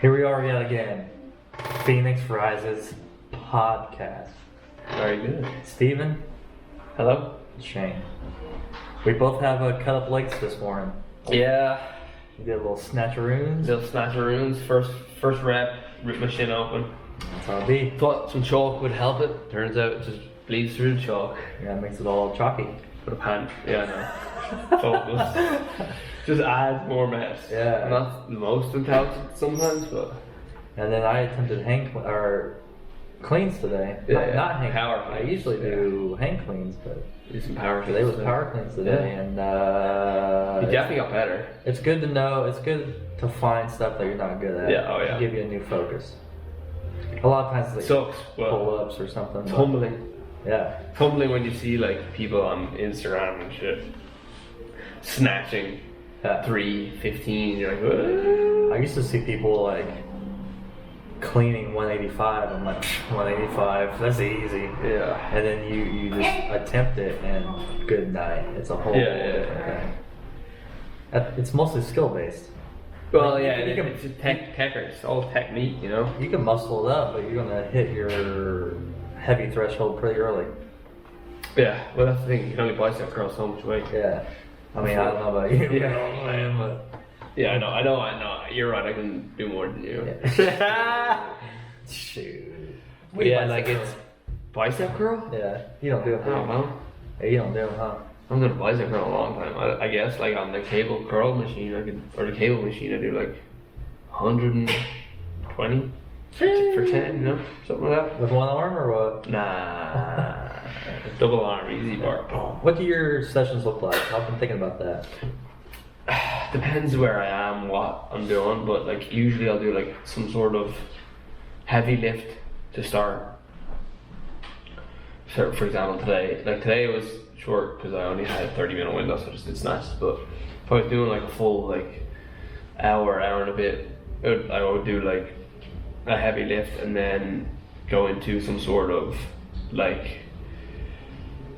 Here we are yet again. Phoenix Rises podcast. Very good. Steven, Hello? Shane. We both have cut up legs this morning. Yeah. We did a little snatcheroons. Little snatcheroons. First rep, rip my shin open. That's how it be. Thought some chalk would help it. Turns out it just bleeds through the chalk. Yeah, it makes it all chalky. Put a pan. Yeah, I know. Focus. Just adds more mess. Yeah. Not the most intelligent sometimes, but. And then I attempted cleans today. Not hang. Power I cleans. usually do hang cleans, but Do some power today was cleans. power cleans today, and You definitely got better. it's good to know. It's good to find stuff that you're not good at. Yeah, oh yeah. Give you a new focus. A lot of times it's like Sucks. Well, pull-ups or something. it's but- humbling. Yeah. It's humbling when you see like people on Instagram and shit snatching Yeah. 315. You're like, what? I used to see people like cleaning 185. I'm like, 185, that's easy. Yeah. And then you just attempt it and good night. It's a whole different thing. It's mostly skill based. Well, Like, yeah, you can- it's it's all technique, you know. You can muscle it up, but you're gonna hit your heavy threshold pretty early. Yeah, well, that's the thing. You can only bicep curl so much weight. Yeah. I mean, I don't know about you. Yeah. But Yeah, I know. You're right. I can do more than you. shoot. But yeah, Bicep like curl. it's bicep curl. Yeah, you don't do it. I don't know. You don't do it, huh? I'm doing bicep curl a long time. I guess like on the cable curl machine, or the cable machine, I do like 120 for 10, you know, something like that. With one arm or what? Nah, double arm, easy bar. What do your sessions look like? I've been thinking about that. Depends where I am, what I'm doing, but like usually I'll do like some sort of heavy lift to start. So for example, today it was short because I only had a 30-minute window, so I just did snatches. But if I was doing like a full like hour and a bit, I would do like a heavy lift and then go into some sort of like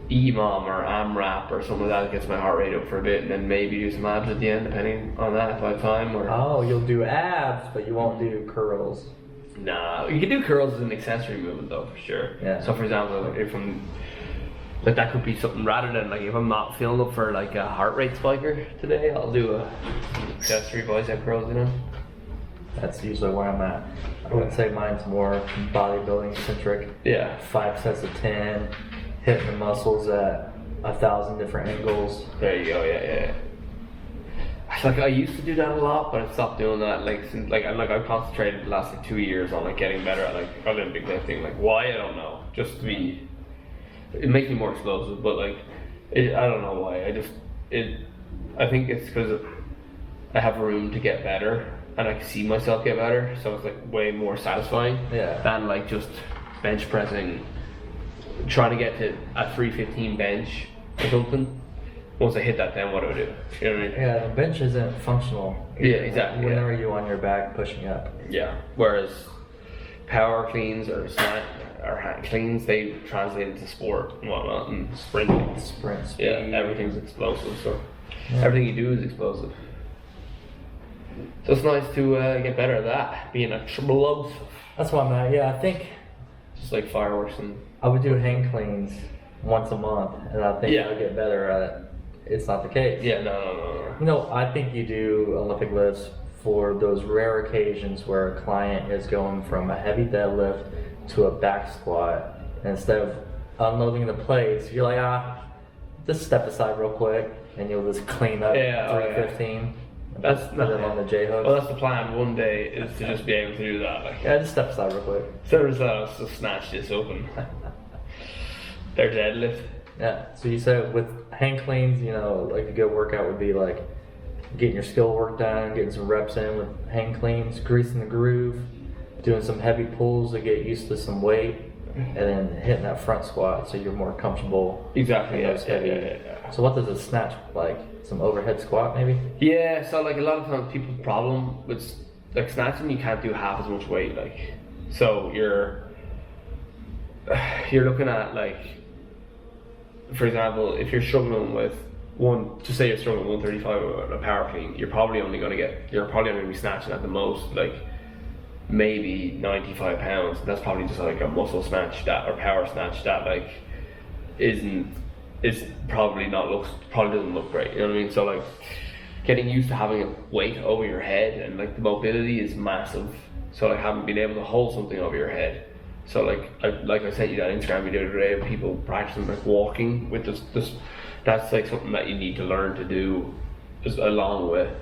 EMOM or AMRAP or something like that gets my heart rate up for a bit, and then maybe do some abs at the end depending on that if I have time. Or Oh, you'll do abs, but you won't do curls. nah, you can do curls as an accessory movement though, for sure. Yeah. So for example, if I'm like, that could be something rather than like if I'm not feeling up for like a heart rate spiker today, I'll do a accessory bicep curls, you know. That's usually where I'm at. I would say mine's more bodybuilding centric. Yeah. 5 sets of 10, hitting the muscles at 1,000 different angles. There you go. Yeah. I feel like I used to do that a lot, but I stopped doing that. Like since I've concentrated the last like 2 years on like getting better at like Olympic lifting. Like why, I don't know. Just to be, it makes me more explosive. But like, I don't know why. I think it's because I have room to get better, and I can see myself get better. So it's like way more satisfying. Yeah. Than like just bench pressing, trying to get to a 315 bench or something. Once I hit that, then what do I do? You know what I mean? Yeah, the bench isn't functional. Yeah, exactly, Whenever you're on your back pushing up. Yeah. Whereas power cleans or hand cleans, they translate into sport and whatnot, and sprinting. Sprint speed. Yeah, everything's explosive. So Yeah. everything you do is explosive. So it's nice to get better at that, being explosive. That's why I'm at. Yeah, I think Just like fireworks and. I would do hang cleans once a month, and I think Yeah. I'd get better at it. It's not the case. Yeah, no. You know, I think you do Olympic lifts for those rare occasions where a client is going from a heavy deadlift to a back squat. And instead of unloading the plates, you're like, just step aside real quick, and you'll just clean up Yeah, oh, 315. That's Put it on the J hook. Well, that's the plan. One day is to just be able to do that. Like, Yeah, just step aside real quick. so there's that. Just snatch this open. Their deadlift. Yeah. So you said with hang cleans, you know, like a good workout would be like getting your skill work done, getting some reps in with hang cleans, greasing the groove, doing some heavy pulls to get used to some weight, and then hitting that front squat so you're more comfortable. Exactly. in Yeah, those heavy. yeah. So what does a snatch look like? Some overhead squat maybe? Yeah, so like a lot of times people's problem with like snatching, you can't do half as much weight. Like, so you're looking at like, for example, if you're struggling with just say you're struggling with 135 with a power clean, you're probably only going to be snatching at the most like maybe 95 pounds. That's probably just like a muscle snatch that, or power snatch that like is probably doesn't look great. You know what I mean? So like getting used to having a weight over your head, and like the mobility is massive. So like having been able to hold something over your head. So like I sent you that Instagram video today of people practicing like walking with this. That's like something that you need to learn to do, just along with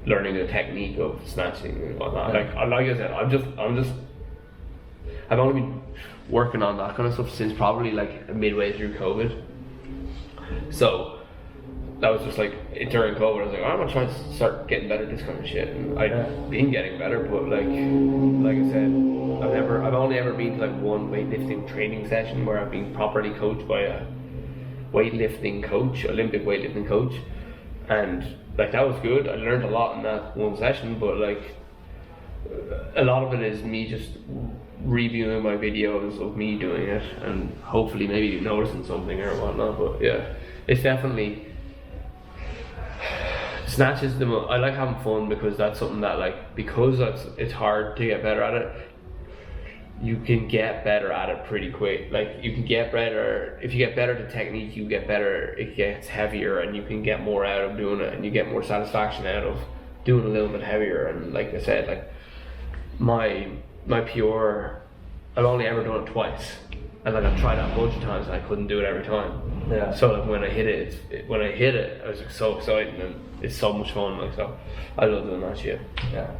learning the technique of snatching and whatnot. Yeah. Like I said, I've only been working on that kind of stuff since probably like midway through COVID. So that was just like during COVID, I was like, I'm gonna try to start getting better at this kind of shit, and I've been getting better, but like I said, I've only ever been to like one weightlifting training session where I've been properly coached by a weightlifting coach, Olympic weightlifting coach, and like that was good. I learned a lot in that one session, but like a lot of it is me just reviewing my videos of me doing it, and hopefully maybe noticing something or whatnot. But yeah, it's definitely snatches I like having fun, because that's something that like, because it's hard to get better at it, you can get better at it pretty quick. Like you can get better, if you get better at the technique, you get better, it gets heavier, and you can get more out of doing it, and you get more satisfaction out of doing a little bit heavier. And like I said, like my PR, I've only ever done it twice, and like I've tried that a bunch of times and I couldn't do it every time. Yeah. So like when I hit it, I was like so excited, and it's so much fun. Like, so I love doing that shit. Yeah.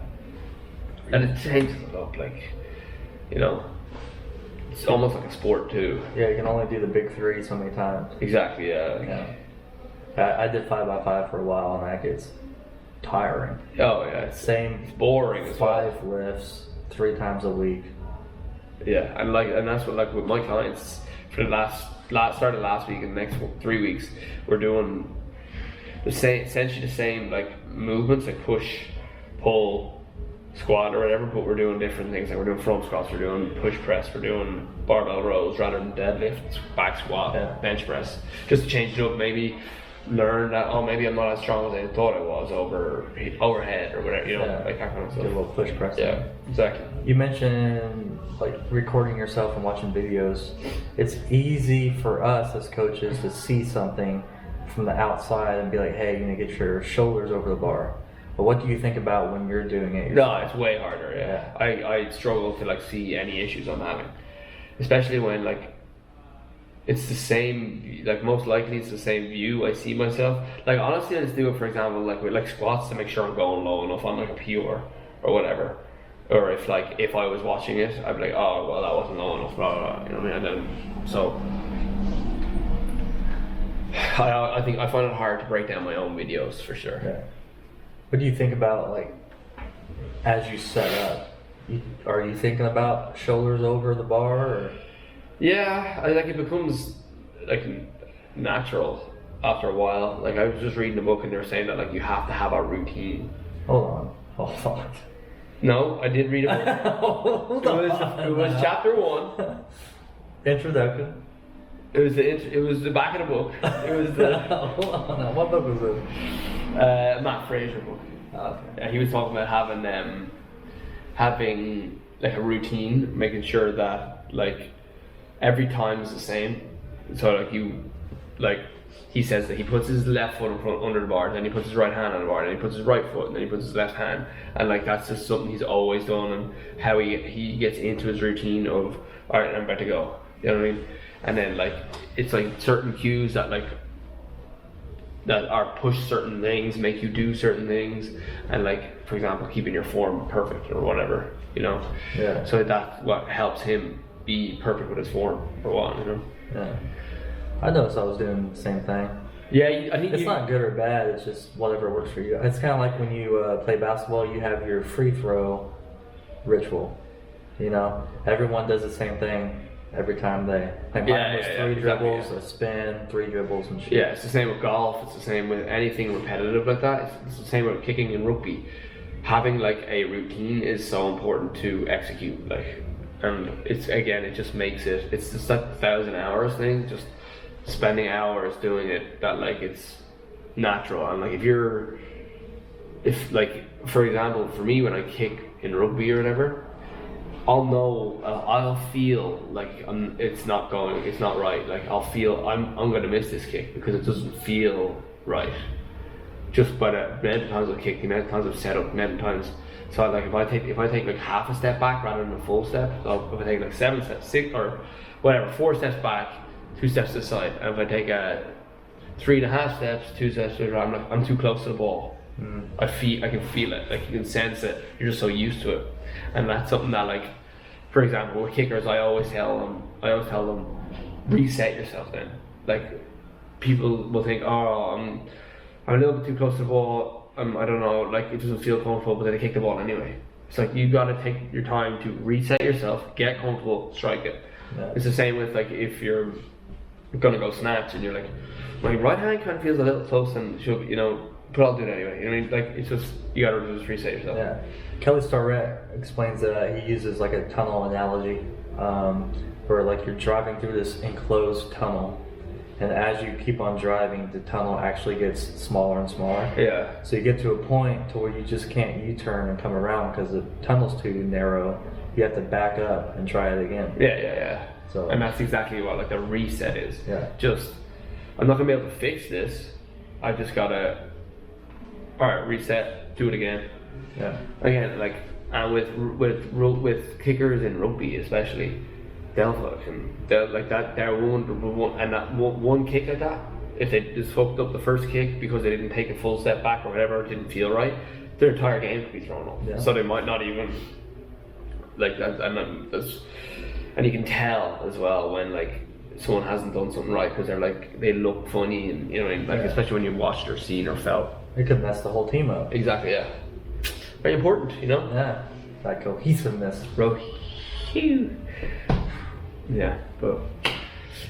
And it changes it up, like, you know, it's almost like a sport too. Yeah, you can only do the big three so many times. Exactly. Yeah. Yeah. I did 5x5 for a while, and that gets tiring. Oh yeah. It's boring as well. 5 lifts 3 times a week. Yeah, and that's what, like with my clients, for the started last week and the next 3 weeks, we're doing essentially the same like movements, like push, pull, squat or whatever, but we're doing different things. Like we're doing front squats, we're doing push press, we're doing barbell rows rather than deadlift, back squat, bench press, just to change it up. Maybe learn that, oh, maybe I'm not as strong as I thought I was overhead or whatever, you know, like that kind of stuff. Do a little push press. Yeah, exactly. You mentioned like recording yourself and watching videos. It's easy for us as coaches to see something from the outside and be like, hey, you need to get your shoulders over the bar. But what do you think about when you're doing it yourself? No, it's way harder. Yeah. I struggle to like see any issues I'm having, especially when like it's the same, like most likely it's the same view I see myself. Like honestly, I just do it, for example, like with like squats, to make sure I'm going low enough on like a PR or whatever. Or if I was watching it, I'd be like, oh well, that wasn't low enough, blah blah blah, you know what I mean? And then so I think I find it hard to break down my own videos for sure. Yeah. What do you think about, like, as you set up? Are you thinking about shoulders over the bar? Or? Yeah, like it becomes like natural after a while. Like I was just reading a book and they were saying that like you have to have a routine. Hold on. No, I did read a book. It was chapter 1. Introduction. It was the back of the book. It was the Hold on. What book was it? Matt Fraser book. Oh, okay. He was talking about having like a routine, making sure that like every time is the same. So like he says that he puts his left foot in front under the bar, then he puts his right hand on the bar, then he puts his right foot, and then he puts his left hand, and like that's just something he's always done, and how he gets into his routine of, all right, I'm about to go. You know what I mean? And then like it's like certain cues that are push certain things, make you do certain things, and like for example keeping your form perfect or whatever, you know. Yeah. So that's what helps him be perfect with his form for one, you know. Yeah. I noticed I was doing the same thing. Yeah, I think it's not good or bad. It's just whatever works for you. It's kind of like when you play basketball, you have your free throw ritual. You know, everyone does the same thing every time they play. Mine was 3 dribbles, a spin, 3 dribbles, and shit. Yeah, it's the same with golf. It's the same with anything repetitive like that. It's the same with kicking and rugby. Having like a routine is so important to execute. Like, and it just makes it. It's just that 1,000 hours thing. Just spending hours doing it, that like it's natural. And like if like for example, for me when I kick in rugby or whatever, I'll know, I'll feel like it's not right. Like I'll feel I'm going to miss this kick because it doesn't feel right. Just by the amount of times I've kicked, the amount of times I've set up, the amount of times. So like if I take like half a step back rather than a full step, so if I take like 7 steps, 6 or whatever, 4 steps back, 2 steps to the side, and if I take 3.5 steps, 2 steps to the right, I'm too close to the ball. I can feel it, like you can sense it. You're just so used to it, and that's something that, like, for example, with kickers, I always tell them, reset yourself. Then, like, people will think, oh, I'm a little bit too close to the ball. I don't know, like it doesn't feel comfortable, but then they kick the ball anyway. It's like you got to take your time to reset yourself, get comfortable, strike it. Yeah. It's the same with like if you're gonna go snatch and you're like, my right hand kind of feels a little close and should, but I'll do it anyway. You know what I mean? Like it's just you got to just reset yourself. Yeah. Kelly Starrett explains that he uses like a tunnel analogy, where like you're driving through this enclosed tunnel. And as you keep on driving, the tunnel actually gets smaller and smaller. Yeah. So you get to a point to where you just can't U-turn and come around because the tunnel's too narrow. You have to back up and try it again. Yeah. So, and that's exactly what like the reset is. Yeah. Just, I'm not gonna be able to fix this. I just gotta, all right, reset, do it again. Yeah. Again, like, and with kickers in rugby especially. They'll like that. They're one kick like that. If they just fucked up the first kick because they didn't take a full step back or whatever, it didn't feel right, their entire game could be thrown off. Yeah. So they might not even like that. And you can tell as well when like someone hasn't done something right because they're like they look funny and especially when you watched or seen or felt. It could mess the whole team up. Exactly. Yeah. Very important. Yeah. That cohesiveness. Yeah, but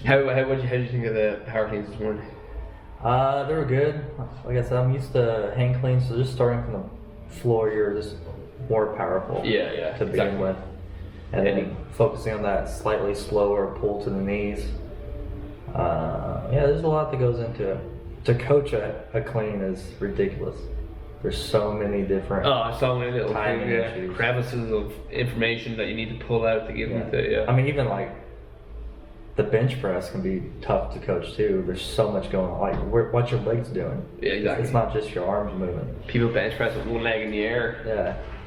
how did you think of the power cleans this morning? They were good. Like I said, I'm used to hang cleans, so just starting from the floor, you're just more powerful. Yeah. To begin with, and then focusing on that slightly slower pull to the knees. There's a lot that goes into it. To coach a clean is ridiculous. There's so many different so many little things, crevices of information that you need to pull out to get into it. Yeah. I mean, even like the bench press can be tough to coach too. There's so much going on. Like, what's your legs doing? Yeah, exactly. It's not just your arms moving. People bench press with one leg in the air.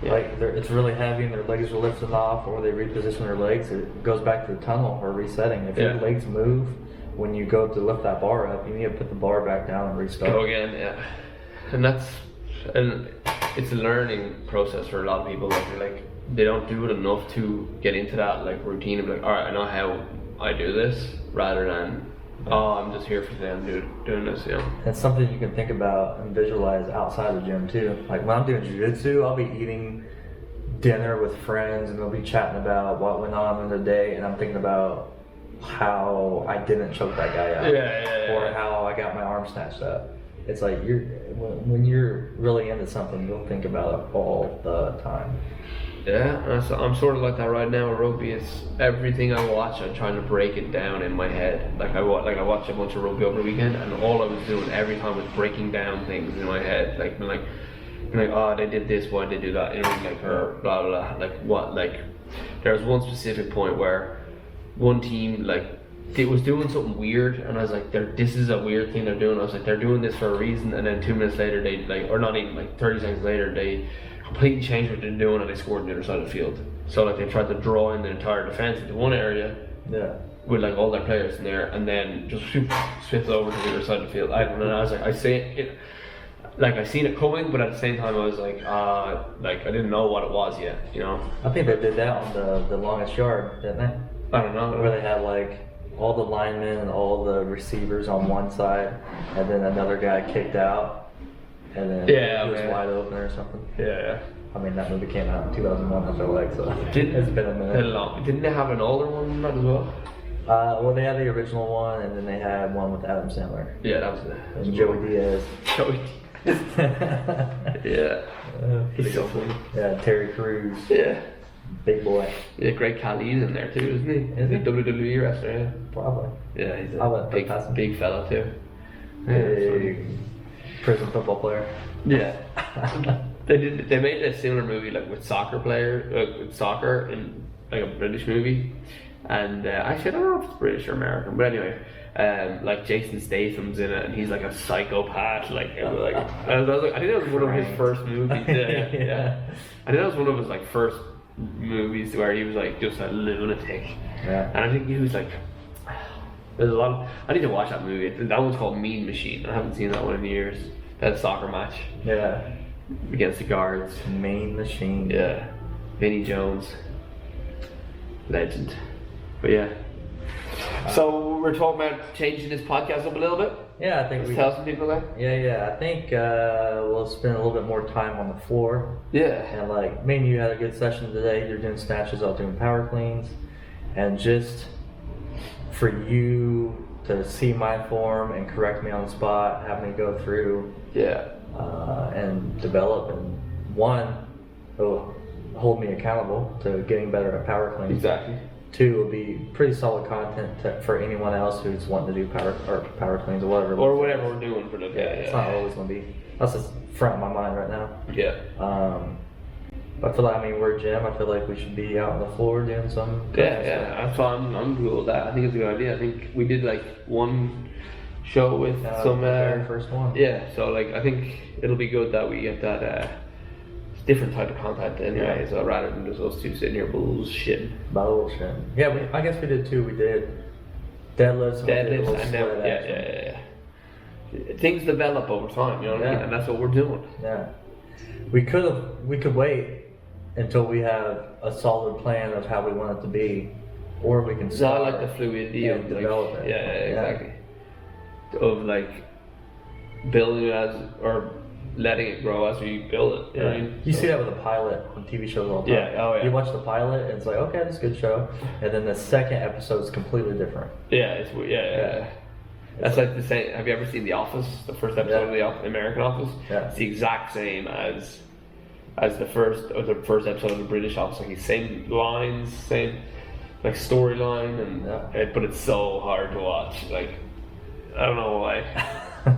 Yeah. Like it's really heavy and their legs are lifting off, or they reposition their legs. It goes back to the tunnel or resetting. If your legs move when you go to lift that bar up, you need to put the bar back down and restart. Go again, yeah. And it's a learning process for a lot of people. Like they don't do it enough to get into that like routine of like, all right, I know how I do this, rather than I'm just here for them doing this. It's something you can think about and visualize outside the gym too. Like when I'm doing jiu-jitsu, I'll be eating dinner with friends and we'll be chatting about what went on in the day, and I'm thinking about how I didn't choke that guy out, or how I got my arm snatched up. It's like when you're really into something, you'll think about it all the time. Yeah, I'm sort of like that right now with rugby. It's everything I watch, I'm trying to break it down in my head. Like I watched a bunch of rugby over the weekend, and all I was doing every time was breaking down things in my head. Like oh, they did this, why did they do that? You know, like, or blah blah. Like what? Like there was one specific point where one team it was doing something weird, and I was like, this is a weird thing they're doing. I was like, they're doing this for a reason, and then 2 minutes later, or not even 30 seconds later, they completely changed what they're doing and they scored on the other side of the field. So they tried to draw in the entire defense into one area with all their players in there, and then just switch over to the other side of the field. I don't know. I was like, I seen it coming, but at the same time I was like I didn't know what it was yet. I think they did that on the longest yard, didn't they? I don't know. Where they had all the linemen and all the receivers on one side, and then another guy kicked out, and then it was wide open or something. Yeah. I mean, that movie came out in 2001, I feel like, so it's been a minute. Didn't they have an older one than that as well? Well, they had the original one, and then they had one with Adam Sandler. Yeah, that was it. And Joey Diaz. Yeah. He's so funny. Yeah, Terry Crews. Yeah. Big boy. Yeah, Greg Khali's in there too, isn't he? Is he? WWE wrestler, yeah. Probably. Yeah, he's a big fella too. Big prison football player. Yeah. They made a similar movie like with with soccer in like a British movie, and actually I don't know if it's British or American, but anyway, like Jason Statham's in it, and he's like a psychopath. Like I think that was one of his first movies. Yeah. I think that was one of his like first movies where he was like just a lunatic. Yeah. And I think he was like. There's a lot of, I need to watch that movie. That one's called Mean Machine. I haven't seen that one in years. That soccer match. Yeah. Against the guards. Mean Machine. Yeah. Vinnie Jones. Legend. But yeah. So we're talking about changing this podcast up a little bit. Yeah, I think Let's tell some people that. Yeah. I think we'll spend a little bit more time on the floor. Yeah. And like, me and you had a good session today. You're doing snatches, I was doing power cleans. And just for you to see my form and correct me on the spot, have me go through and develop, and it'll hold me accountable to getting better at power cleans. Exactly. 2, will be pretty solid content for anyone else who's wanting to do power cleans or whatever. Or whatever we're doing for the day. It's not always going to be. That's just front of my mind right now. Yeah. I feel like, we're a gym. I feel like we should be out on the floor doing some. Yeah. I'm cool with that. I think it's a good idea. I think we did like one show with some. The very first one. Yeah, so like I think it'll be good that we get that different type of content anyway. So rather than just us two sitting here bullshitting. Bullshit. Yeah, I guess we did too. We did deadlifts. And then things develop over time. You know what I mean? And that's what we're doing. Yeah. We could wait until we have a solid plan of how we want it to be, or we can start. I like the fluidity of develop it. Yeah, exactly. Of like building it or letting it grow as we build it. You know what I mean? You see that with a pilot on TV shows all the time. Yeah. You watch the pilot and it's like, okay, this is a good show, and then the second episode is completely different. Yeah, That's like the same. Have you ever seen The Office? The first episode of the American Office. Yeah. It's the exact same as the first episode of the British Office. Like same lines, same like storyline, but it's so hard to watch. Like I don't know why.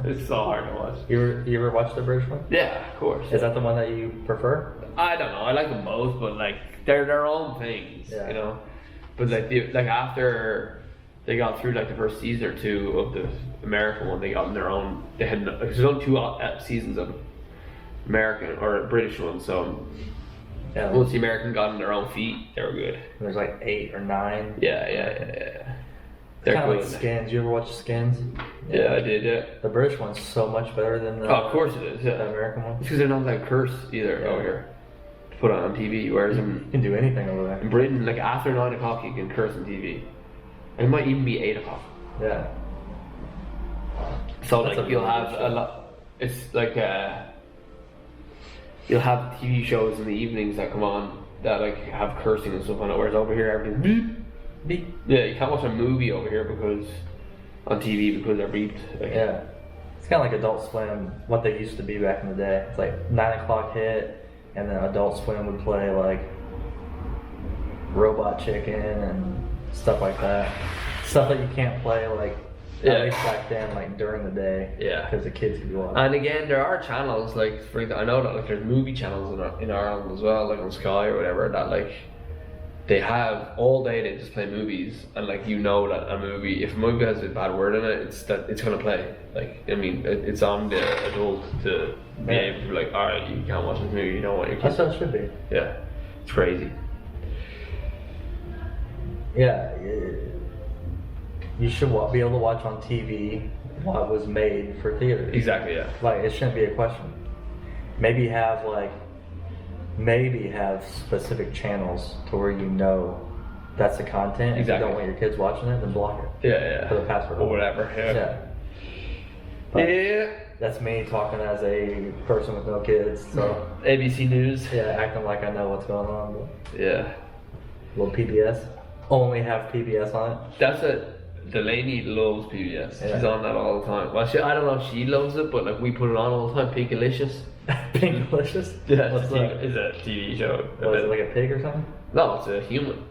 It's so hard to watch. You ever watch the British one? Yeah, of course. Is that the one that you prefer? I don't know. I like them both, but like they're their own things, you know. But like after they got through like the first season or two of the American one, they got in their own. They had there's only 2 seasons of American or British one, so once the American got on their own feet, they were good. There's like 8 or 9. Yeah. They're kind of good. like Skins. You ever watch Skins? Yeah, I did. Yeah. The British one's so much better than the. Oh, of course it is. Yeah. The American one. Because they're not like curse either over here. To put on TV, whereas you can do anything over there. In Britain, like after 9 o'clock, you can curse on TV. And it might even be 8 o'clock. Yeah. So like you'll have a lot. It's like you'll have TV shows in the evenings that come on that like have cursing and stuff on it. Whereas over here, everything's beep. Beep. Yeah, you can't watch a movie over here on TV because they're beeped. Like, yeah. It's kind of like Adult Swim, what they used to be back in the day. It's like 9 o'clock hit, and then Adult Swim would play like Robot Chicken and stuff like that. Stuff that you can't play like at least back then, like during the day. Yeah. Because the kids could watch. And again, there are channels like I know that like there's movie channels in Ireland as well, like on Sky or whatever, that like they have all day. They just play movies, and like that a movie, if a movie has a bad word in it, it's gonna play. Like it's on the adult to be able to be like, all right, you can't watch this movie. You don't want your kids. That's how it should be. Yeah, it's crazy. Yeah, you should be able to watch on TV what was made for theaters. Exactly. Yeah. Like it shouldn't be a question. Maybe have specific channels to where you know that's the content. Exactly. If you don't want your kids watching it, then block it. Yeah. For the password. Or whatever. Yeah. That's me talking as a person with no kids. So ABC News. Yeah, acting like I know what's going on. But yeah. Little PBS. Only have PBS on it. That's it. Delaney loves PBS. Yeah. She's on that all the time. Well, I don't know if she loves it, but like we put it on all the time. Pinkalicious. Pinkalicious? Yeah, what's that? It's a TV show. Is it like a pig or something? No, it's a human.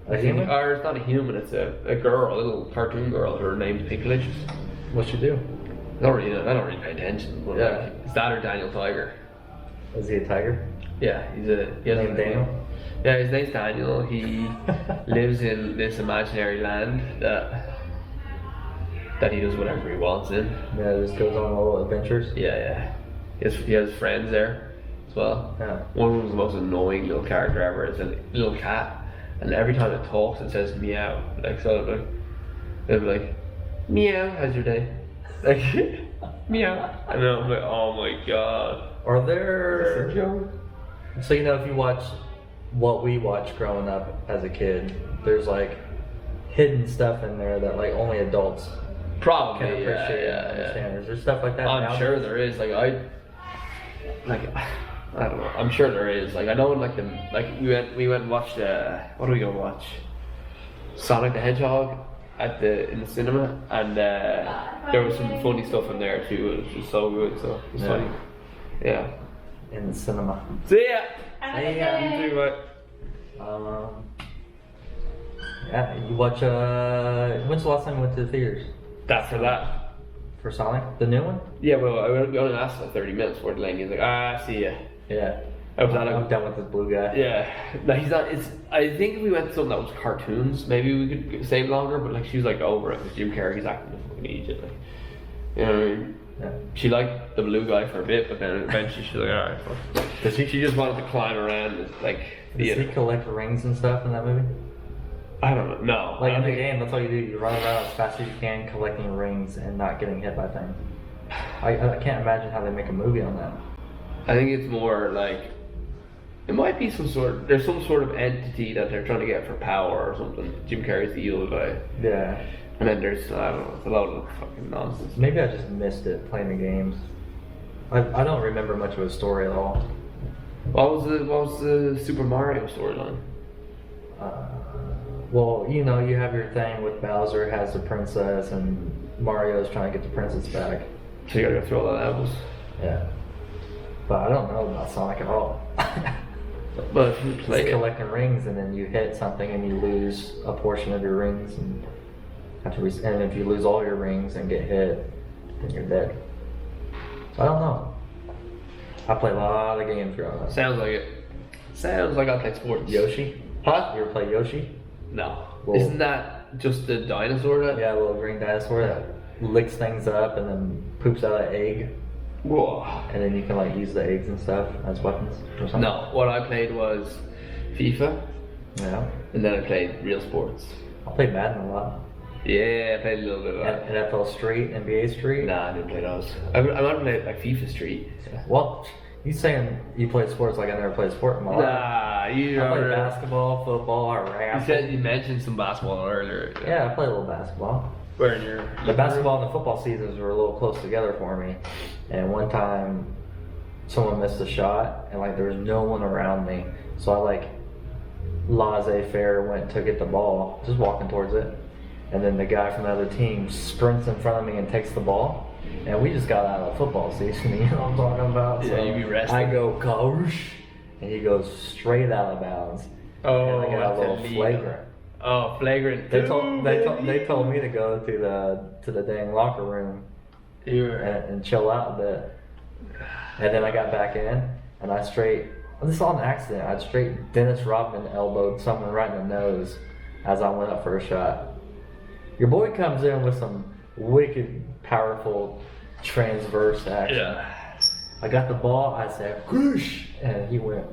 A human? Or it's not a human. It's a girl, a little cartoon girl. Her name's Pinkalicious. What'd she do? I don't really pay attention. But it's that or Daniel Tiger. Is he a tiger? Yeah, he has Named Daniel? Yeah, his name's Daniel. He lives in this imaginary land that he does whatever he wants in. Yeah, just goes on little adventures. Yeah. He has friends there as well. Yeah. One of them's the most annoying little character ever. It's a little cat, and every time it talks, it says meow. Like so, it'll be like, meow. How's your day? Like, meow. And then I'm like, oh my god. Are Is this a there? joke? So if you watch what we watched growing up as a kid, there's like hidden stuff in there that like only adults Probably, can appreciate and understand. Is there stuff like that? I'm nowadays? sure there is. I don't know. I'm sure there is. Like I know, we went and watched. What are we gonna watch? Sonic the Hedgehog in the cinema, and there was some funny stuff in there too. It was just so good. So it was funny. Yeah. In the cinema. See ya. Yeah. You too, mate. Yeah, you watch. When's the last time you went to the theaters? That's for that. For Sonic, the new one? Yeah, well, we only lasted like 30 minutes for Delaney. He's like, see ya. Yeah. I was not I'm done with this blue guy. Yeah, no, he's not. I think if we went to something that was cartoons, maybe we could stay longer. But like, she was like over it because Jim Carrey's acting the fucking idiot. Like, you know what I mean? Yeah. She liked the blue guy for a bit, but then eventually she's like, alright, fuck. Because she just wanted to climb around, like, Does he collect rings and stuff in that movie? I don't know. No, Like I in don't the think. game, that's all you do. You run around as fast as you can, collecting rings and not getting hit by things. I can't imagine how they make a movie on that. I think it's more like it might be there's some sort of entity that they're trying to get for power or something. Jim Carrey's the evil guy, Yeah. and then there's I don't know, it's a lot of fucking nonsense. Maybe I just missed it playing the games. I don't remember much of a story at all. What was the Super Mario storyline? Well, you have your thing with Bowser has the princess and Mario's trying to get the princess back. So you gotta go through all the levels. Yeah. But I don't know about Sonic at all. But if you play It's it, collecting rings and then you hit something and you lose a portion of your rings and have to and if you lose all your rings and get hit, then you're dead. So I don't know. I play a lot of games growing up. sounds like it. Sounds like I play sports. Yoshi? Huh? You ever play Yoshi? No. Well- Isn't that just the dinosaur that? Yeah, a little green dinosaur that licks things up and then poops out an egg. Whoa. And then you can like use the eggs and stuff as weapons or something. No, what I played was FIFA, Yeah. and then I played real sports. I play Madden a lot. Yeah, I played a little bit of that. NFL Street, NBA Street. Nah, I didn't play those. I might have played like FIFA Street. Well, you saying you played sports like I never played sport in my life. Nah, you I played are. basketball, football, I ran. You mentioned some basketball earlier. Yeah, I played a little basketball. Where in your The basketball and the football seasons were a little close together for me. And one time, someone missed a shot, and like there was no one around me, so I like laissez-faire went to get the ball, just walking towards it, and then the guy from the other team sprints in front of me and takes the ball, and we just got out of football season. You know what I'm talking about? Yeah, you be resting. I go Koosh, and he goes straight out of bounds. Oh, and I got a that's little illegal. flagrant. Oh, flagrant. They told me to go to the dang locker room You were. and chill out a bit. And then I got back in, and this is all an accident. I straight Dennis Rodman elbowed someone right in the nose as I went up for a shot. Your boy comes in with some wicked, powerful transverse action. Yeah. I got the ball, I said, whoosh, and he went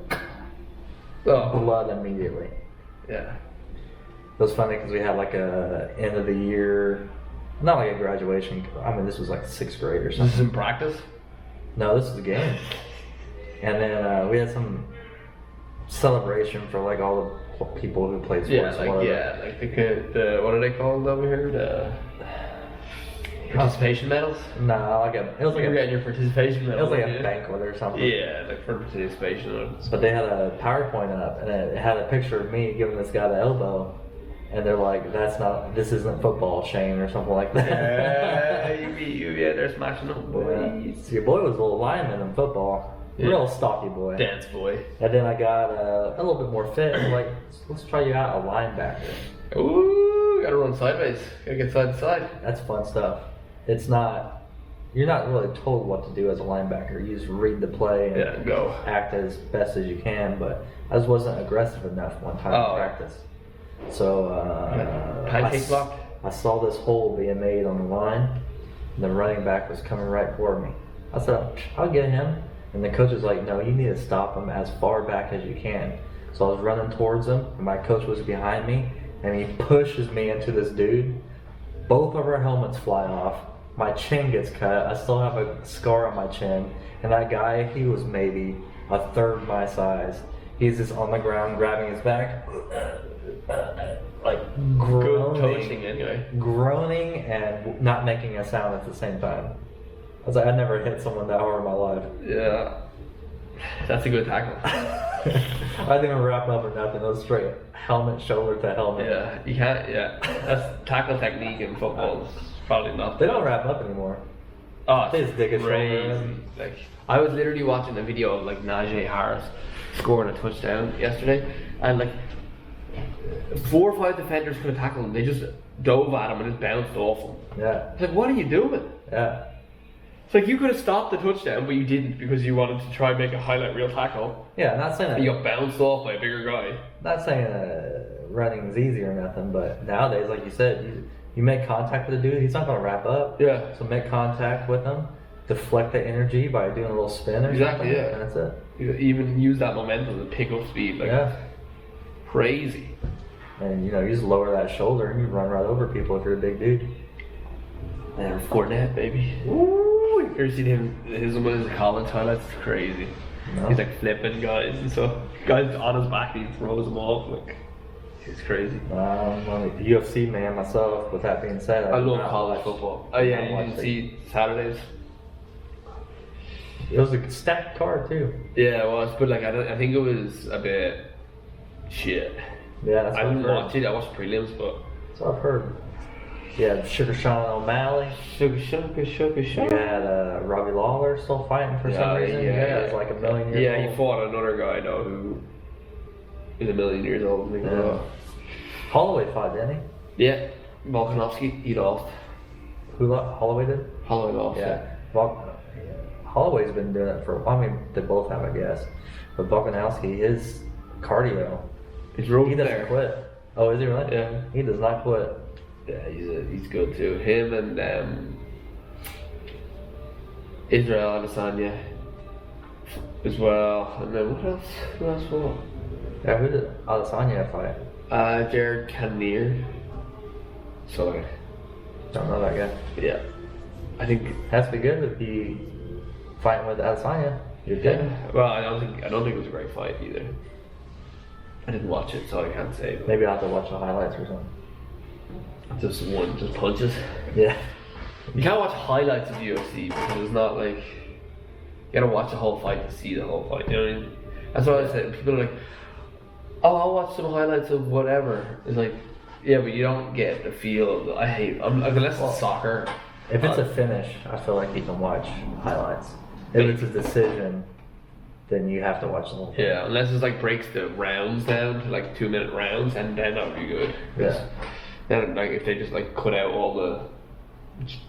Oh. blood immediately. Yeah. It was funny because we had like a end of the year, not like a graduation. I mean, this was like 6th grade or This something. is in practice. No, this is a game. And then we had some celebration for like all the people who played sports. Whatever. like the what are they called over here? The participation medals. No, it was like You're getting your participation it medal. was like a banquet or something. Yeah, like for participation. But they had a PowerPoint up, and it had a picture of me giving this guy the elbow, and they're like, "This isn't football, Shane," or something like that. Yeah, they're smashing them, boys. So your boy was a little lineman in football, real stocky boy. Dance boy. And then I got a little bit more fit. And like, let's try you out a linebacker. Ooh, gotta run sideways. Gotta get side to side. That's fun stuff. It's not you're not really told what to do as a linebacker. You just read the play and go. act as best as you can. But I just wasn't aggressive enough one time in practice. So pancake block. I saw this hole being made on the line, and the running back was coming right for me. I said, I'll get him. And the coach was like, no, you need to stop him as far back as you can. So I was running towards him, and my coach was behind me, and he pushes me into this dude. Both of our helmets fly off. My chin gets cut. I still have a scar on my chin. And that guy, he was maybe a third my size. He's just on the ground grabbing his back, like groaning, good coaching anyway. Groaning and not making a sound at the same time. I was like, I never hit someone that hard in my life. Yeah, that's a good tackle. I didn't even wrap up or nothing. It was straight helmet, shoulder to helmet. Yeah, you can't. Yeah, that's tackle technique in football. Is probably not. They don't wrap up anymore. Oh, they just dig a shoulder crazy. in. Like, I was literally watching a video of like Najee Harris scoring a touchdown yesterday, and like 4 or 5 defenders could have tackled him. They just dove at him and just bounced off him. Yeah. It's like, what are you doing? Yeah. It's like you could have stopped the touchdown, but you didn't because you wanted to try and make a highlight reel tackle. Yeah, not saying that. You got bounced off by a bigger guy. Not saying running is easy or nothing, but nowadays, like you said, you make contact with a dude, he's not going to wrap up. Yeah. So make contact with him, deflect the energy by doing a little spin or Exactly, something, yeah. and that's it. You even use that momentum to pick up speed. Like, Yeah. crazy. And you just lower that shoulder and you run right over people if you're a big dude. And Fournette, baby. Ooh, you ever seen his one of his college highlights? It's crazy. No. He's like flipping guys and stuff. Guys on his back, he throws them off. Like, it's crazy. I'm a UFC man myself. With that being said, I do love not college watch- football. I Oh do yeah, not you watch didn't it. see Saturdays. It was a stacked card too. Yeah, it was, but like I think it was a bit shit. Yeah, that's I what didn't I've heard. watch it. I watched prelims, but That's what I've heard. Yeah, Sugar Sean O'Malley. sugar. You had Robbie Lawler still fighting for some reason. Yeah, it was like a million years Yeah, old. he fought another guy though who is a million years old. Yeah. Holloway fought, didn't he? Yeah, Volkanovski, he lost. Holloway did? Holloway lost. Yeah. Holloway's been doing it for, I mean, they both have, I guess. But Volkanovski, his cardio, He's real he doesn't there. quit. Oh, is he really? Yeah. He does not quit. Yeah, he's good too. Him and Israel Adesanya as well. And then what else? Who else fought? Yeah, who did Adesanya fight? Jared Cannonier. Sorry. Don't know that guy. Yeah. I think. Has to be good if he fighting with Adesanya. You're good. Yeah. Well, I don't think it was a great fight either. I didn't watch it, so I can't say. But Maybe I'll have to watch the highlights or something. just punches. Yeah. You can't watch highlights of UFC because it's not like you gotta watch the whole fight to see the whole fight. You know what I mean? That's what I said. People are like, "Oh, I'll watch some highlights of whatever." It's like, yeah, but you don't get the feel of. I hate unless it's soccer. If it's a finish, I feel like you can watch highlights. If it's a decision, then you have to watch the whole thing. Yeah, unless it's like breaks the rounds down to like 2-minute rounds, and then that would be good. 'Cause Yeah. then like if they just like cut out all the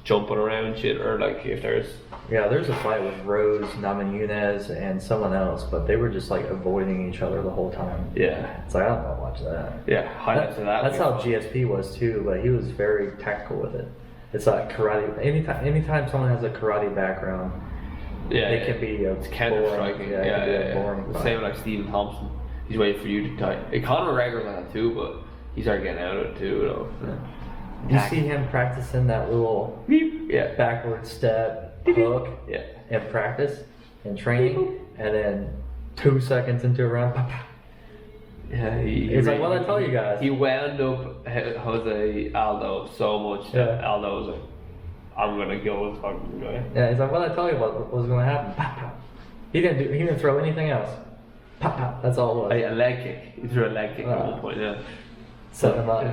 jumping around shit, or like if there's Yeah, there's a fight with Rose, Namajunas, and someone else, but they were just like avoiding each other the whole time. It's like, I don't want to watch that. yeah highlights of that. That's would how be fun. GSP was too, but he was very tactical with it. It's like karate. Anytime someone has a karate background, Yeah, it can be it's counter striking. Yeah, it can be a boring The fight. same like Stephen Thompson. He's waiting for you to tie. Conor McGregor's like that too, but he started getting out of it too. You know. You see him practicing that little Yeah. backward step hook Yeah. in practice and training, and then 2 seconds into a round, pop, pop. Yeah. It's like, what I tell you guys. He wound up Jose Aldo so much that Yeah. Aldo was like, "I'm gonna go with fucking guy." Yeah, he's like, well, I tell you what was going to happen. Pop, pop. He didn't throw anything else. Pop, pop. That's all it was. A leg kick. He threw a leg kick at one point. Yeah. Set him up.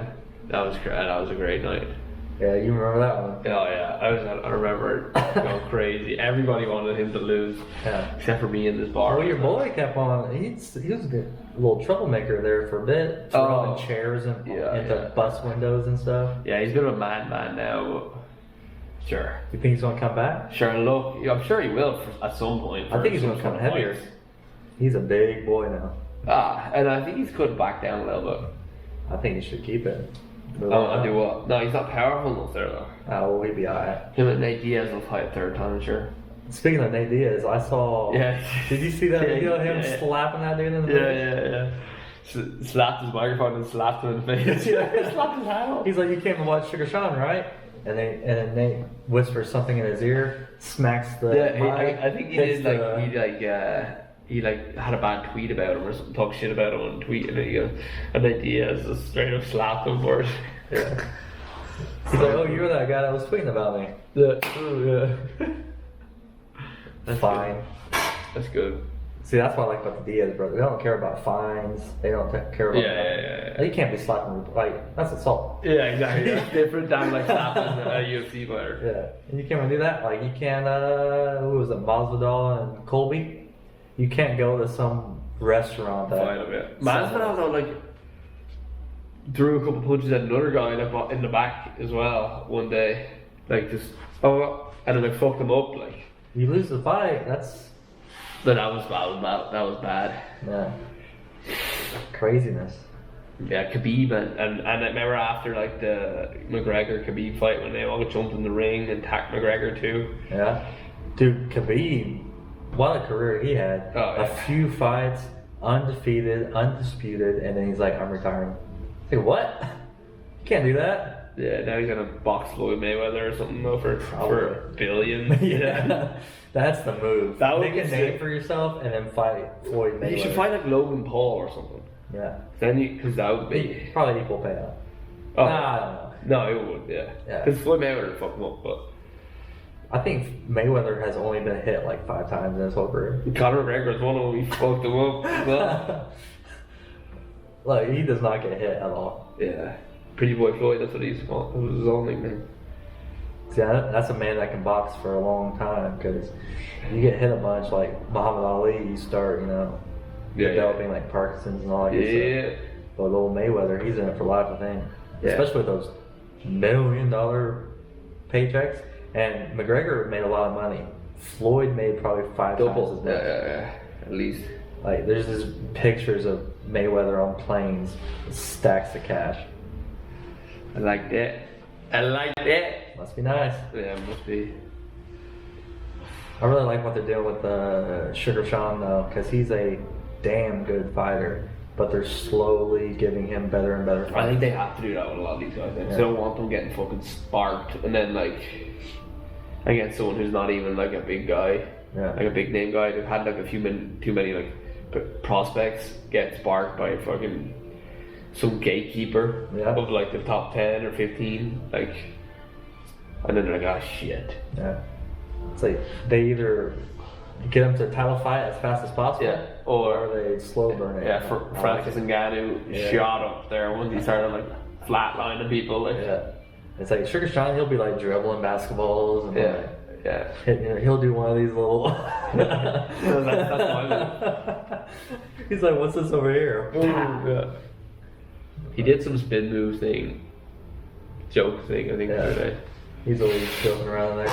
That was great. That was a great night. Yeah, you remember that one? Oh yeah, I remember going crazy. Everybody wanted him to lose, Yeah. except for me in this bar. Well, your boy kept on. He was a good little troublemaker there for a bit, throwing chairs into bus windows and stuff. Yeah, he's been a madman now. But Sure. You think he's gonna come back? Sure, and look, I'm sure he will at some point. I think he's gonna come heavier. He's a big boy now. And I think he's cut back down a little bit. I think he should keep it. I'll do what? No, he's not powerful enough there though. Oh, well, he'd be alright. Him and Nate Diaz will fight a third time, sure. Speaking of Nate Diaz, I saw. Yeah. Did you see that video of him slapping that dude in the face? Yeah. Slapped his microphone and slapped him in the face. Slapped his hat off. He's like, you came to watch Sugar Sean, right? And then Nate whispers something in his ear, smacks the. Yeah, I think he did the, he had a bad tweet about him or something, talk shit about him on tweet, and then he goes, and then Diaz just straight up slapped him for it. Yeah. He's like, oh, you were that guy that was tweeting about me. Yeah. Oh, yeah. That's fine. That's good. See, that's what I like about the Diaz brothers. They don't care about fines. They don't care about. Yeah. You can't be slapping like that's assault. Yeah, exactly. That's different than like slapping a UFC player. Yeah, and you can't really do that. Like you can't. Who was it? Masvidal and Colby. You can't go to some restaurant that. Fight him, yeah. Masvidal though, like threw a couple punches at another guy like in the back as well one day, like just and then like fucked him up like. You lose the fight. That's. But that was bad. Yeah. Craziness. Yeah, Khabib and I remember after like the McGregor Khabib fight when they all jumped in the ring and attacked McGregor too. Yeah. Dude, Khabib, what a career he had. Oh, yeah. A few fights, undefeated, undisputed, and then he's like, I'm retiring. Hey, what? You can't do that. Yeah, now he's gonna box Floyd Mayweather or something though for a billion. Yeah. That's the move. That would Make a be name sick. for yourself and then fight Floyd Mayweather. You should fight like Logan Paul or something. Yeah. Then because that would be probably equal payout. Oh. Nah, I don't know. No, it would, yeah. Because Floyd Mayweather would fuck him up, but I think Mayweather has only been hit like 5 times in his whole career. Conor McGregor's one of them. He fucked him up. Well. Like he does not get hit at all. Yeah. Pretty Boy Floyd, that's what he's called. That was his own nickname. See, that's a man that can box for a long time because you get hit a bunch like Muhammad Ali, you start, developing like Parkinson's and all that good stuff. But old Mayweather, he's in it for life, I think. Yeah. Especially with those $1 million paychecks. And McGregor made a lot of money. Floyd made probably 5 times as much. Yeah, at least. Like, there's just pictures of Mayweather on planes, stacks of cash. I like that. Must be nice. Yeah, it must be. I really like what they're doing with Sugar Sean though, because he's a damn good fighter. But they're slowly giving him better and better fights. I think they have to do that with a lot of these guys. They don't want them getting fucking sparked and then like against someone who's not even like a big guy, like a big name guy. They've had like too many like prospects get sparked by fucking some gatekeeper of like the top 10 or 15, like, and then they're like, oh shit. Yeah. It's like they either get them to a title fight as fast as possible, or they slow burn it. Yeah, Francis Ngannou shot up there once he started like flatlining people. Like, it's like Sugar Sean, he'll be like dribbling basketballs and he'll do one of these little. that's my move. He's like, what's this over here? He did some spin move thing, joke thing, I think, the other day. He's always joking around there.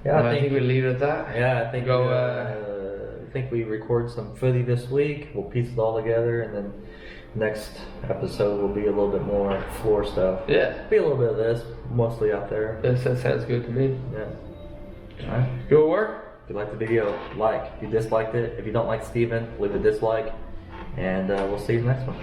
I think we'll leave it at that. Yeah, I think we record some footy this week. We'll piece it all together, and then next episode will be a little bit more floor stuff. Yeah. Be a little bit of this, mostly out there. That sounds good to me. Yeah. Alright. Good work. If you liked the video, like. If you disliked it, if you don't like Steven, leave a dislike. And we'll see you next one.